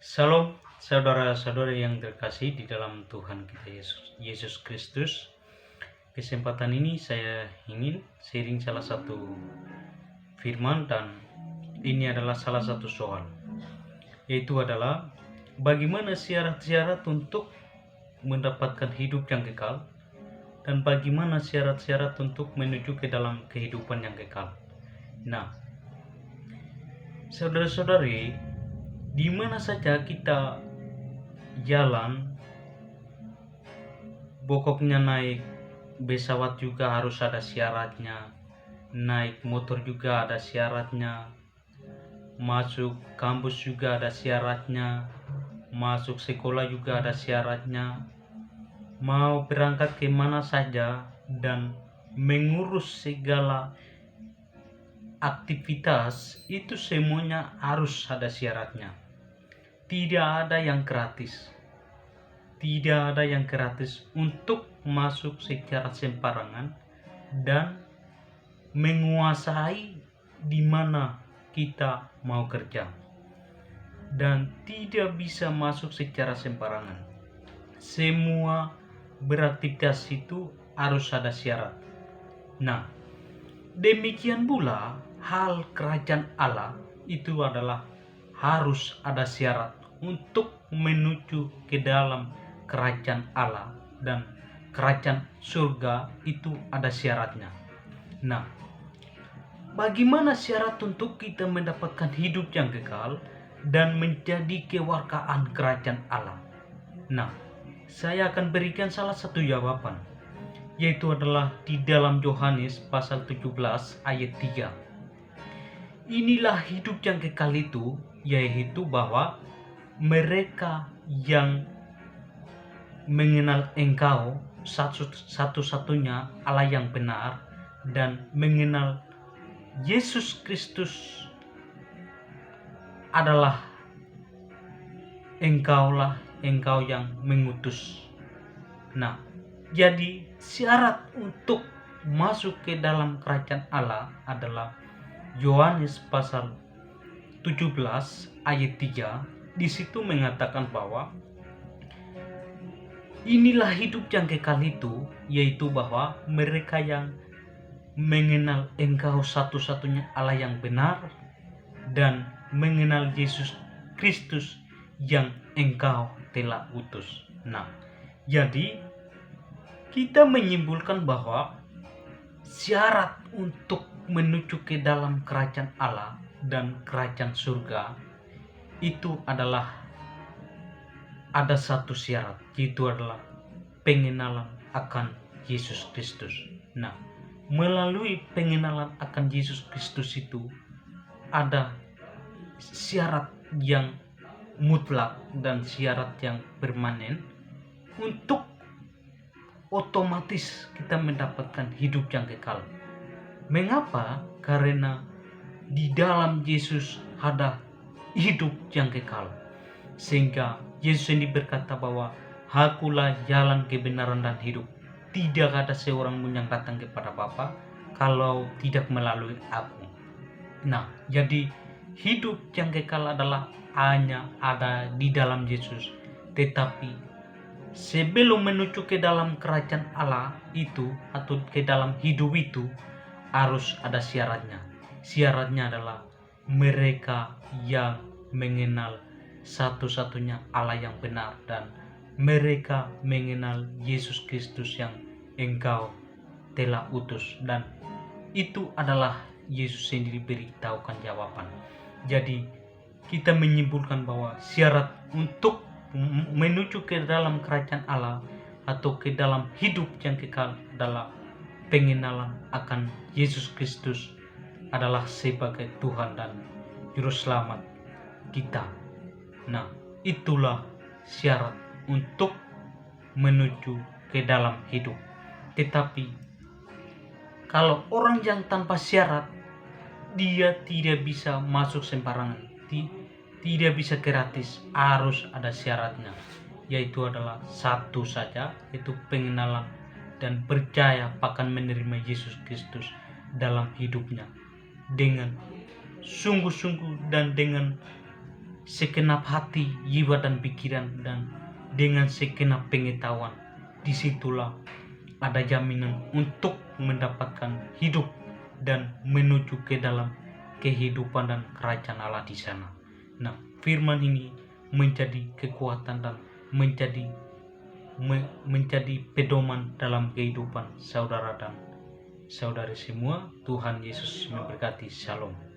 Salam saudara-saudari yang terkasih di dalam Tuhan kita Yesus Kristus. Kesempatan ini saya ingin sharing salah satu firman, dan ini adalah salah satu soal, yaitu adalah bagaimana syarat-syarat untuk mendapatkan hidup yang kekal, dan bagaimana syarat-syarat untuk menuju ke dalam kehidupan yang kekal. Nah, saudara-saudari, di mana saja kita jalan, pokoknya naik pesawat juga harus ada syaratnya, naik motor juga ada syaratnya, masuk kampus juga ada syaratnya, masuk sekolah juga ada syaratnya, mau berangkat kemana saja dan mengurus segala aktivitas itu semuanya harus ada syaratnya. Tidak ada yang gratis. Tidak ada yang gratis untuk masuk secara sembarangan dan menguasai di mana kita mau kerja. Dan tidak bisa masuk secara sembarangan. Semua beraktivitas itu harus ada syarat. Nah, demikian pula hal kerajaan Allah itu adalah harus ada syarat untuk menuju ke dalam kerajaan Allah, dan kerajaan surga itu ada syaratnya. Nah, bagaimana syarat untuk kita mendapatkan hidup yang kekal dan menjadi kewargaan kerajaan Allah? Nah, saya akan berikan salah satu jawaban, yaitu adalah di dalam Yohanes pasal 17 ayat 3. Inilah hidup yang kekal itu, yaitu bahwa mereka yang mengenal Engkau satu-satunya Allah yang benar, dan mengenal Yesus Kristus adalah Engkau yang mengutus. Nah, jadi syarat untuk masuk ke dalam kerajaan Allah adalah Yohanes pasal 17 ayat 3. Di situ mengatakan bahwa inilah hidup yang kekal itu, yaitu bahwa mereka yang mengenal Engkau satu-satunya Allah yang benar, dan mengenal Yesus Kristus yang Engkau telah utus. Nah, jadi kita menyimpulkan bahwa syarat untuk menuju ke dalam kerajaan Allah dan kerajaan surga itu adalah ada satu syarat, yaitu adalah pengenalan akan Yesus Kristus. Nah, melalui pengenalan akan Yesus Kristus itu ada syarat yang mutlak dan syarat yang permanen untuk otomatis kita mendapatkan hidup yang kekal. Mengapa? Karena di dalam Yesus ada hidup yang kekal. Sehingga Yesus ini berkata bahwa Akulah jalan, kebenaran, dan hidup. Tidak ada seorang pun yang datang kepada Bapa kalau tidak melalui Aku. Nah, jadi hidup yang kekal adalah hanya ada di dalam Yesus. Tetapi sebelum menuju ke dalam kerajaan Allah itu, atau ke dalam hidup itu, harus ada syaratnya. Syaratnya adalah mereka yang mengenal satu-satunya Allah yang benar, dan mereka mengenal Yesus Kristus yang Engkau telah utus. Dan itu adalah Yesus sendiri beritahukan jawaban. Jadi kita menyimpulkan bahwa syarat untuk menuju ke dalam kerajaan Allah atau ke dalam hidup yang kekal adalah pengenalan akan Yesus Kristus adalah sebagai Tuhan dan Juru Selamat kita. Nah, itulah syarat untuk menuju ke dalam hidup. Tetapi kalau orang yang tanpa syarat, dia tidak bisa masuk sembarangan, tidak bisa gratis, harus ada syaratnya, yaitu adalah satu saja, yaitu pengenalan dan percaya akan menerima Yesus Kristus dalam hidupnya dengan sungguh-sungguh dan dengan segenap hati, jiwa dan pikiran, dan dengan segenap pengetahuan. Disitulah ada jaminan untuk mendapatkan hidup dan menuju ke dalam kehidupan dan kerajaan Allah di sana. Nah, firman ini menjadi kekuatan dan menjadi pedoman dalam kehidupan saudara dan saudari semua. Tuhan Yesus memberkati. Shalom.